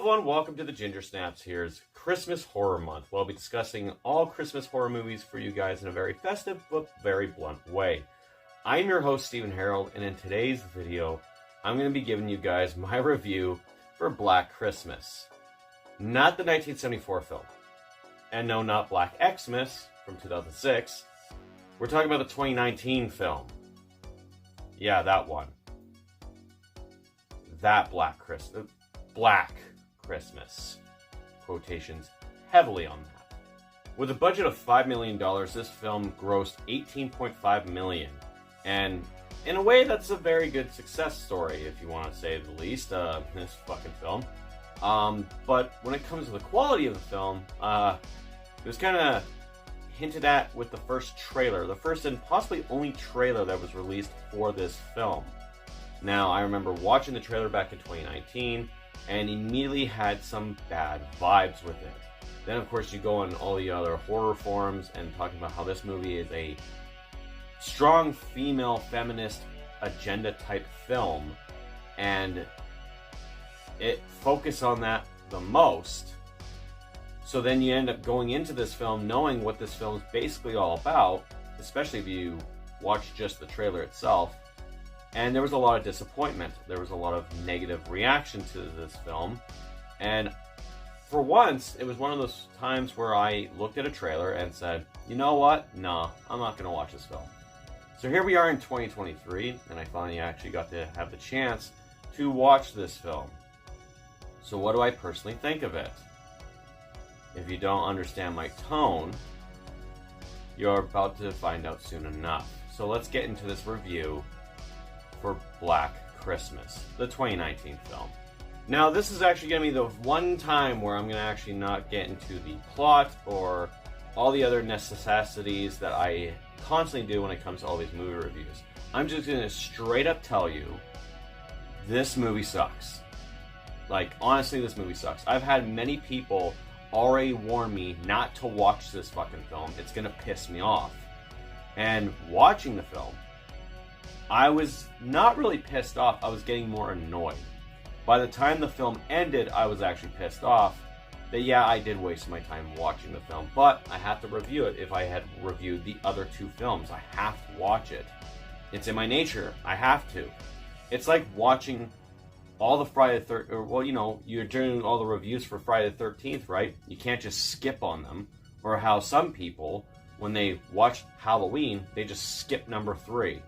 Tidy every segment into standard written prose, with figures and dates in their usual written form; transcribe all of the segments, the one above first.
everyone, welcome to the Ginger Snaps. Here's Christmas Horror Month. We'll be discussing all Christmas horror movies for you guys in a very festive but very blunt way. I'm your host, Steven Harrold, and in today's video, I'm going to be giving you guys my review for Black Christmas. Not the 1974 film. And no, not Black Xmas from 2006. We're talking about the 2019 film. Yeah, that one. That Black Christmas. Quotations heavily on that. With a budget of $5 million, this film grossed $18.5 million. And in a way, that's a very good success story, if you want to say the least, this fucking film. But when it comes to the quality of the film, it was kind of hinted at with the first trailer. The first and possibly only trailer that was released for this film. Now, I remember watching the trailer back in 2019, and immediately had some bad vibes with it. Then, of course, you go on all the other horror forums and talking about how this movie is a strong female feminist agenda type film, and it focused on that the most. So then you end up going into this film knowing what this film is basically all about, especially if you watch just the trailer itself. And there was a lot of disappointment. There was a lot of negative reaction to this film. And for once, it was one of those times where I looked at a trailer and said, you know what? No, I'm not going to watch this film. So here we are in 2023, and I finally actually got to have the chance to watch this film. So what do I personally think of it? If you don't understand my tone, you're about to find out soon enough. So let's get into this review for Black Christmas, the 2019 film. Now, this is actually going to be the one time where I'm going to actually not get into the plot or all the other necessities that I constantly do when it comes to all these movie reviews. I'm just going to straight up tell you, this movie sucks. Like, honestly, this movie sucks. I've had many people already warn me not to watch this fucking film. It's going to piss me off. And watching the film, I was not really pissed off, I was getting more annoyed. By the time the film ended, I was actually pissed off that yeah, I did waste my time watching the film, but I have to review it if I had reviewed the other two films. I have to watch it. It's in my nature. I have to. It's like watching all the Friday the 13th, or well, you know, you're doing all the reviews for Friday the 13th, right? You can't just skip on them. Or how some people, when they watch Halloween, they just skip number 3.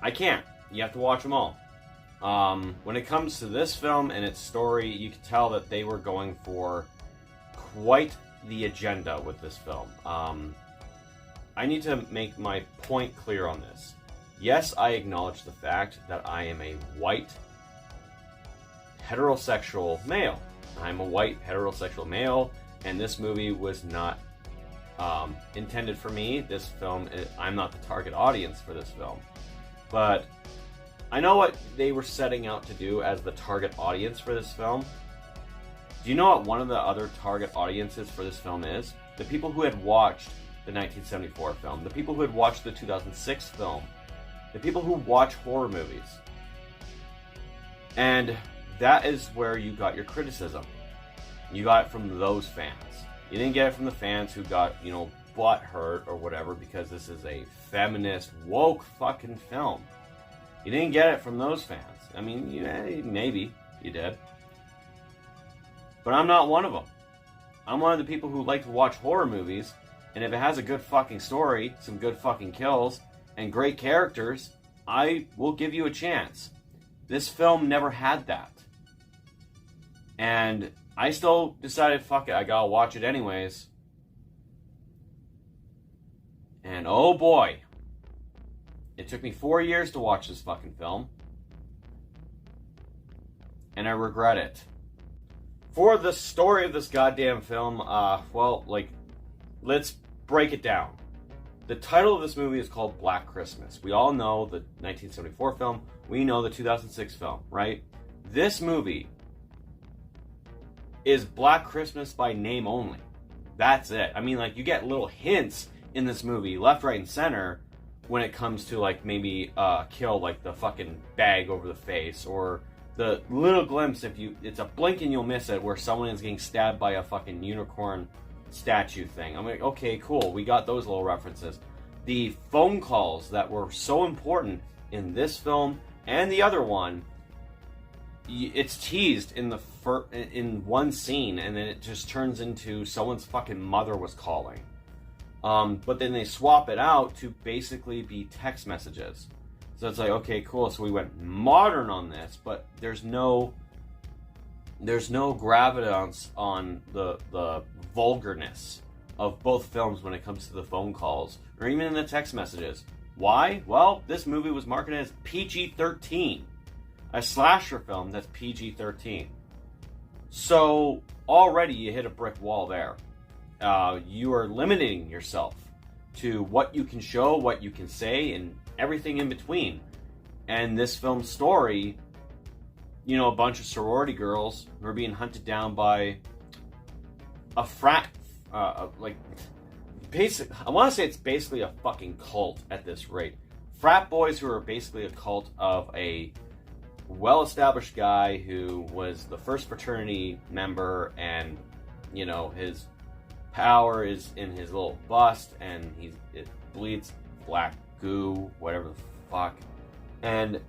I can't. You have to watch them all. When it comes to this film and its story, you can tell that they were going for quite the agenda with this film. I need to make my point clear on this. Yes, I acknowledge the fact that I am a white heterosexual male. I'm a white heterosexual male, and this movie was not intended for me. This film, I'm not the target audience for this film. But I know what they were setting out to do as the target audience for this film. Do you know what one of the other target audiences for this film is? The people who had watched the 1974 film, the people who had watched the 2006 film, the people who watch horror movies. And that is where you got your criticism. You got it from those fans. You didn't get it from the fans who got, you know, butt hurt or whatever because this is a feminist, woke fucking film. You didn't get it from those fans. I mean, maybe you did. But I'm not one of them. I'm one of the people who like to watch horror movies, and if it has a good fucking story, some good fucking kills, and great characters, I will give you a chance. This film never had that. And I still decided, fuck it, I gotta watch it anyways. And oh boy, it took me 4 years to watch this fucking film. And I regret it. For the story of this goddamn film, well, like, let's break it down. The title of this movie is called Black Christmas. We all know the 1974 film. We know the 2006 film, right? This movie is Black Christmas by name only. That's it. I mean, like, you get little hints in this movie, left, right, and center, when it comes to, like, maybe kill, like, the fucking bag over the face, or the little glimpse, it's a blink and you'll miss it, where someone is getting stabbed by a fucking unicorn statue thing. I'm like, okay, cool, we got those little references. The phone calls that were so important in this film and the other one, it's teased in in one scene, and then it just turns into someone's fucking mother was calling. But then they swap it out to basically be text messages. So it's like, okay, cool. So we went modern on this, but there's no gravitas on the vulgarness of both films when it comes to the phone calls or even in the text messages. Why? Well, this movie was marketed as PG-13, a slasher film that's PG-13. So already you hit a brick wall there. You are limiting yourself to what you can show, what you can say, and everything in between. And this film's story, you know, a bunch of sorority girls who are being hunted down by a frat, I want to say it's basically a fucking cult at this rate. Frat boys who are basically a cult of a well-established guy who was the first fraternity member, and, you know, his power is in his little bust, and it bleeds black goo, whatever the fuck, and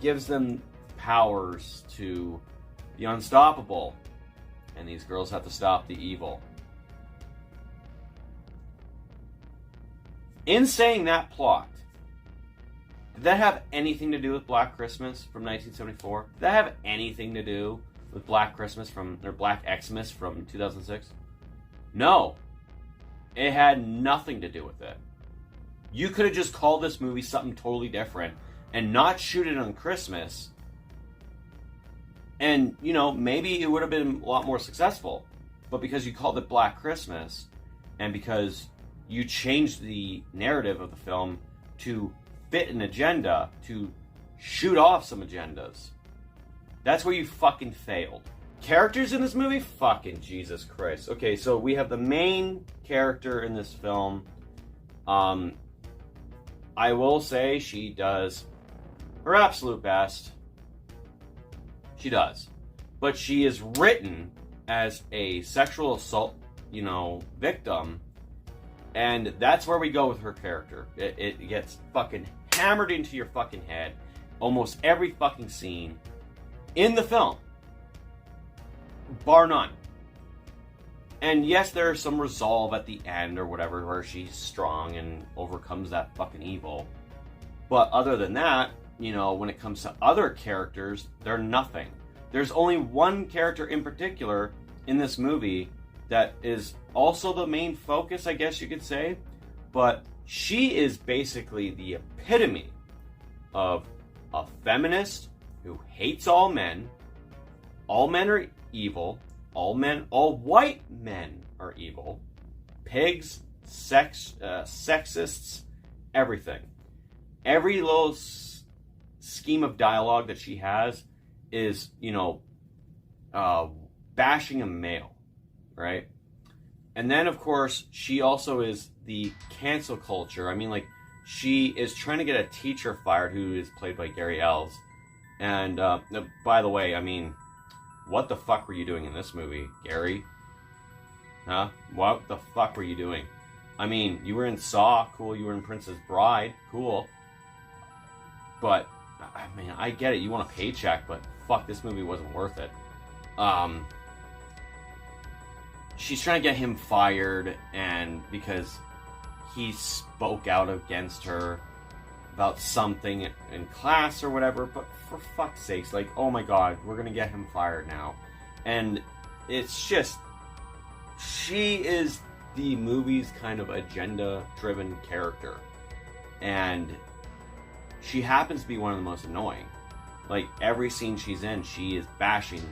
gives them powers to be unstoppable, and these girls have to stop the evil. In saying that plot, did that have anything to do with Black Christmas from 1974? Did that have anything to do with Black Christmas or Black Xmas from 2006? No. It had nothing to do with it. You could have just called this movie something totally different and not shoot it on Christmas. And, you know, maybe it would have been a lot more successful. But because you called it Black Christmas, and because you changed the narrative of the film to fit an agenda, to shoot off some agendas, that's where you fucking failed. Characters in this movie? Fucking Jesus Christ. Okay, so we have the main character in this film. I will say she does her absolute best. She does. But she is written as a sexual assault, you know, victim. And that's where we go with her character. It gets fucking hammered into your fucking head almost every fucking scene in the film. Bar none. And yes, there's some resolve at the end or whatever where she's strong and overcomes that fucking evil. But other than that, you know, when it comes to other characters, they're nothing. There's only one character in particular in this movie that is also the main focus, I guess you could say. But she is basically the epitome of a feminist who hates all men. All men are evil. All white men are evil. Pigs, sexists, everything. Every little scheme of dialogue that she has is, you know, bashing a male, right? And then, of course, she also is the cancel culture. I mean, like, she is trying to get a teacher fired who is played by Gary Ells. And, by the way, I mean, what the fuck were you doing in this movie, Gary? Huh? What the fuck were you doing? I mean, you were in Saw, cool. You were in Princess Bride, cool. But, I mean, I get it. You want a paycheck, but fuck, this movie wasn't worth it. She's trying to get him fired, and because he spoke out against her about something in class or whatever, but for fuck's sakes, like, oh my god, we're gonna get him fired now. And it's just, she is the movie's kind of agenda-driven character. And she happens to be one of the most annoying. Like, every scene she's in, she is bashing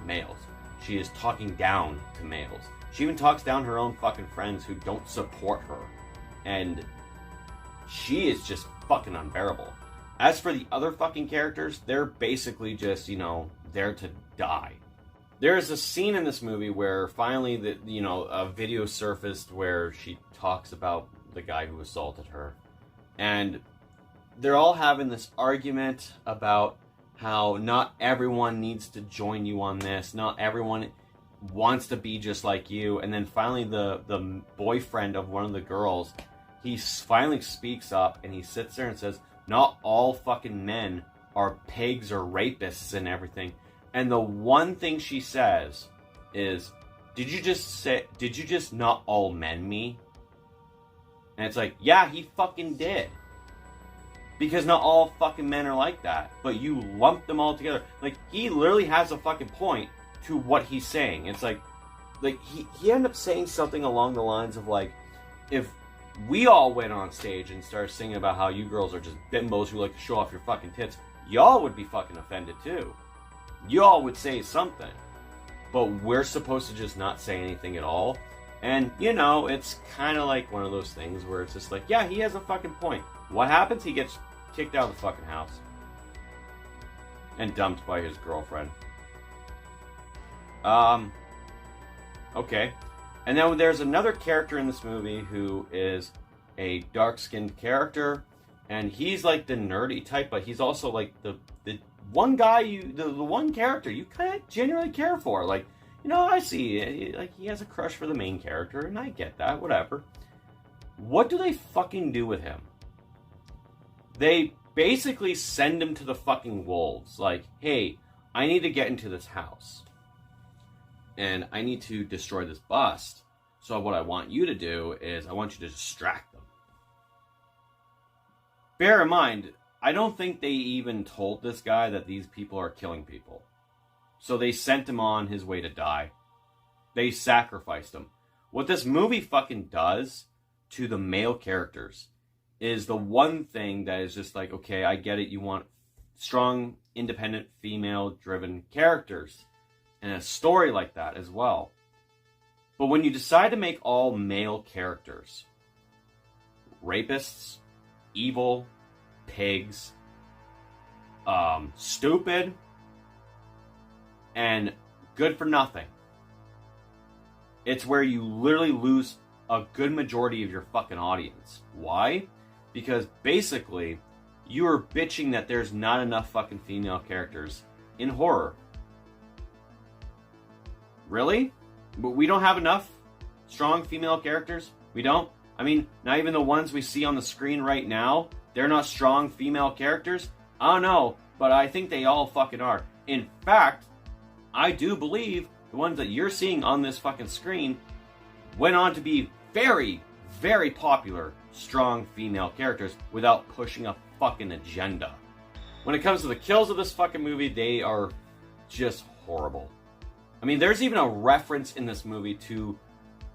males. She is talking down to males. She even talks down her own fucking friends who don't support her. And she is just fucking unbearable. As for the other fucking characters, they're basically just, you know, there to die. There is a scene in this movie where finally, a video surfaced where she talks about the guy who assaulted her. And they're all having this argument about how not everyone needs to join you on this. Not everyone wants to be just like you. And then finally the boyfriend of one of the girls, he finally speaks up and he sits there and says, not all fucking men are pigs or rapists and everything. And the one thing she says is, did you just not all men me? And it's like, yeah, he fucking did. Because not all fucking men are like that. But you lump them all together. Like, he literally has a fucking point to what he's saying. It's like he ended up saying something along the lines of like, if we all went on stage and started singing about how you girls are just bimbos who like to show off your fucking tits, y'all would be fucking offended too. Y'all would say something. But we're supposed to just not say anything at all. And, you know, it's kind of like one of those things where it's just like, yeah, he has a fucking point. What happens? He gets kicked out of the fucking house. And dumped by his girlfriend. Okay. And then there's another character in this movie who is a dark-skinned character. And he's like the nerdy type, but he's also like the one guy, the one character you kind of genuinely care for. Like, you know, I see, like, he has a crush for the main character, and I get that, whatever. What do they fucking do with him? They basically send him to the fucking wolves. Like, hey, I need to get into this house. And I need to destroy this bust. So what I want you to do is I want you to distract them. Bear in mind, I don't think they even told this guy that these people are killing people. So they sent him on his way to die. They sacrificed him. What this movie fucking does to the male characters is the one thing that is just like, okay, I get it. You want strong, independent, female-driven characters. And a story like that as well. But when you decide to make all male characters rapists, evil, pigs, stupid, and good for nothing, it's where you literally lose a good majority of your fucking audience. Why? Because basically, you are bitching that there's not enough fucking female characters in horror. Really? But we don't have enough strong female characters? We don't? I mean, not even the ones we see on the screen right now, they're not strong female characters? I don't know, but I think they all fucking are. In fact, I do believe the ones that you're seeing on this fucking screen went on to be very, very popular, strong female characters without pushing a fucking agenda. When it comes to the kills of this fucking movie, they are just horrible. I mean, there's even a reference in this movie to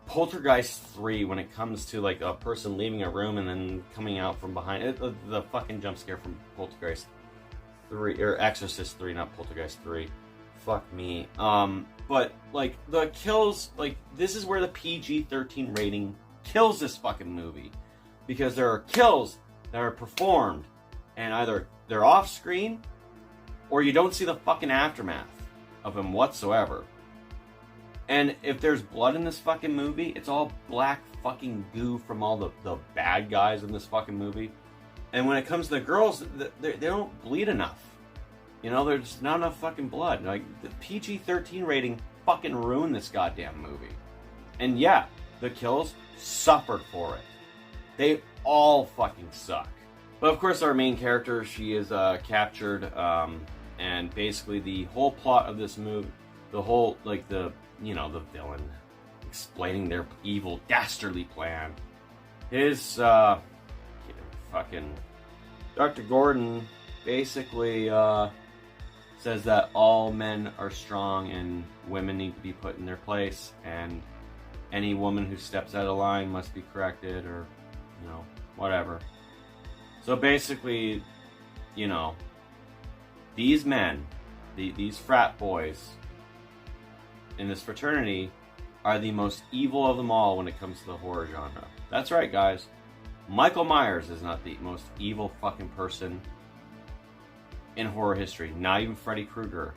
Poltergeist 3 when it comes to like a person leaving a room and then coming out from behind it. The fucking jump scare from Poltergeist 3, or Exorcist 3, not Poltergeist 3. Fuck me. But like the kills, like this is where the PG-13 rating kills this fucking movie. Because there are kills that are performed and either they're off screen or you don't see the fucking aftermath of them whatsoever. And if there's blood in this fucking movie, it's all black fucking goo from all the bad guys in this fucking movie. And when it comes to the girls, they don't bleed enough. You know, there's not enough fucking blood. Like, the PG-13 rating fucking ruined this goddamn movie. And yeah, the kills suffered for it. They all fucking suck. But of course, our main character, she is captured, and basically the whole plot of this movie, the whole, like, the villain explaining their evil, dastardly plan is, fucking Dr. Gordon basically, says that all men are strong and women need to be put in their place, and any woman who steps out of line must be corrected, or, you know, whatever. So basically, you know, these men, these frat boys in this fraternity are the most evil of them all when it comes to the horror genre. That's right, guys. Michael Myers is not the most evil fucking person in horror history. Not even Freddy Krueger.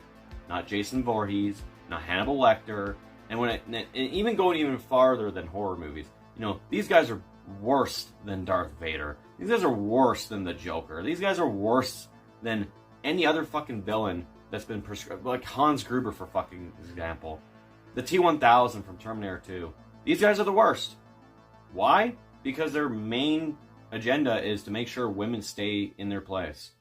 Not Jason Voorhees. Not Hannibal Lecter. And even going even farther than horror movies, you know, these guys are worse than Darth Vader. These guys are worse than the Joker. These guys are worse than any other fucking villain that's been prescribed, like Hans Gruber for fucking example. The T-1000 from Terminator 2. These guys are the worst. Why? Because their main agenda is to make sure women stay in their place.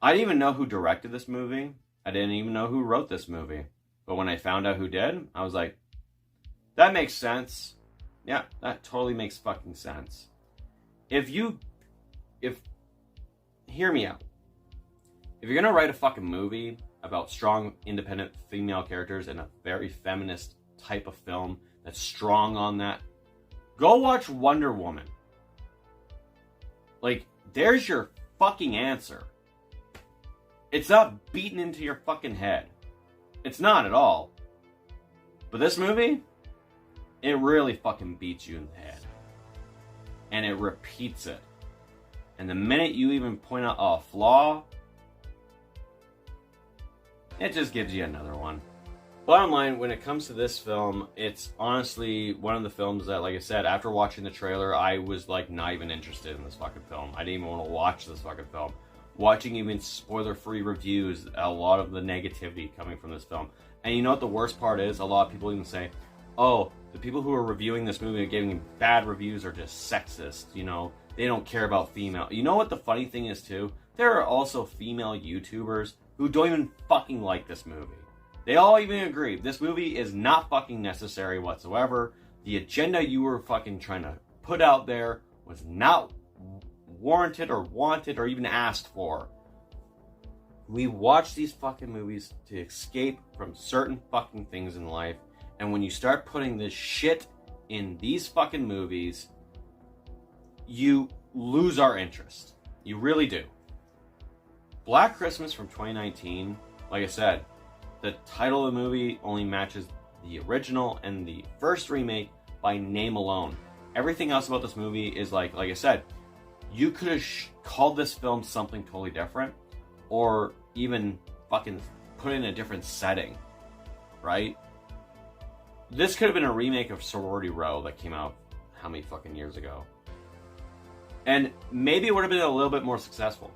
I didn't even know who directed this movie. I didn't even know who wrote this movie. But when I found out who did, I was like, that makes sense. Yeah, that totally makes fucking sense. Hear me out. If you're gonna write a fucking movie about strong, independent female characters in a very feminist type of film that's strong on that, go watch Wonder Woman. Like, there's your fucking answer. It's not beaten into your fucking head. It's not at all. But this movie, it really fucking beats you in the head. And it repeats it. And the minute you even point out a flaw, it just gives you another one. Bottom line, when it comes to this film, it's honestly one of the films that, like I said, after watching the trailer, I was like not even interested in this fucking film. I didn't even want to watch this fucking film. Watching even spoiler-free reviews, a lot of the negativity coming from this film. And you know what the worst part is? A lot of people even say, oh, the people who are reviewing this movie and giving bad reviews are just sexist, you know? They don't care about female. You know what the funny thing is, too? There are also female YouTubers who don't even fucking like this movie. They all even agree, this movie is not fucking necessary whatsoever. The agenda you were fucking trying to put out there was not warranted or wanted or even asked for. We watch these fucking movies to escape from certain fucking things in life, and when you start putting this shit in these fucking movies, you lose our interest. You really do. Black Christmas from 2019, like I said, the title of the movie only matches the original and the first remake by name alone. Everything else about this movie is like I said, you could have called this film something totally different, or even fucking put it in a different setting, right? This could have been a remake of Sorority Row that came out how many fucking years ago. And maybe it would have been a little bit more successful.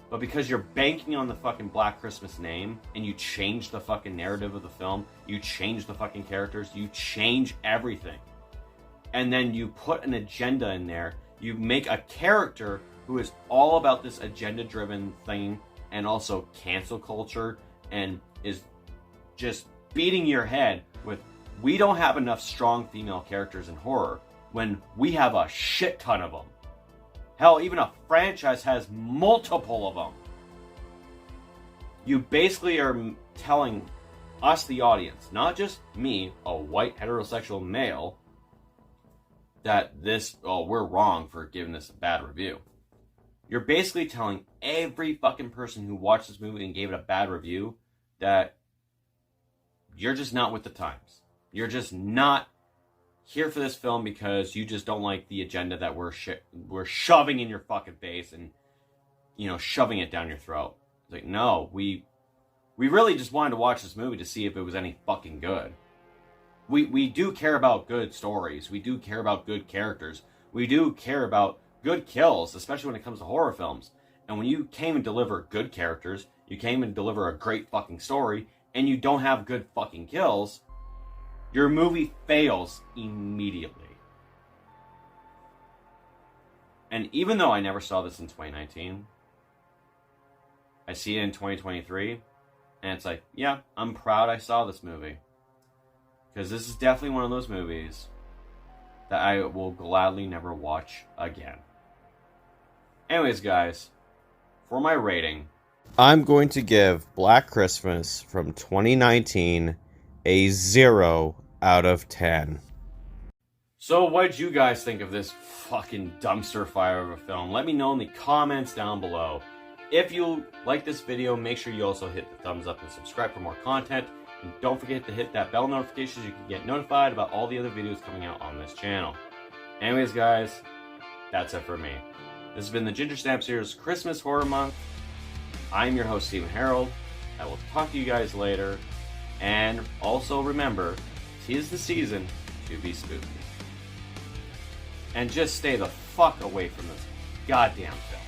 But because you're banking on the fucking Black Christmas name, and you change the fucking narrative of the film, you change the fucking characters, you change everything. And then you put an agenda in there, you make a character who is all about this agenda-driven thing, and also cancel culture, and is just beating your head with, we don't have enough strong female characters in horror, when we have a shit ton of them. Hell, even a franchise has multiple of them. You basically are telling us, the audience, not just me, a white heterosexual male, that we're wrong for giving this a bad review. You're basically telling every fucking person who watched this movie and gave it a bad review that you're just not with the times. You're just not here for this film because you just don't like the agenda that we're shoving in your fucking face and, you know, shoving it down your throat. It's like, no, we really just wanted to watch this movie to see if it was any fucking good. We do care about good stories. We do care about good characters. We do care about good kills, especially when it comes to horror films. And when you came and deliver good characters, you came and deliver a great fucking story, and you don't have good fucking kills, your movie fails immediately. And even though I never saw this in 2019, I see it in 2023, and it's like, yeah, I'm proud I saw this movie. Because this is definitely one of those movies that I will gladly never watch again. Anyways, guys, for my rating, I'm going to give Black Christmas from 2019 a 0 out of 10. So what did you guys think of this fucking dumpster fire of a film? Let me know in the comments down below. If you like this video, make sure you also hit the thumbs up and subscribe for more content. And don't forget to hit that bell notification so you can get notified about all the other videos coming out on this channel. Anyways, guys, that's it for me. This has been the Ginger Snap Series Christmas Horror Month. I'm your host, Steven Harrold. I will talk to you guys later. And also remember, 'tis the season to be spooky. And just stay the fuck away from this goddamn film.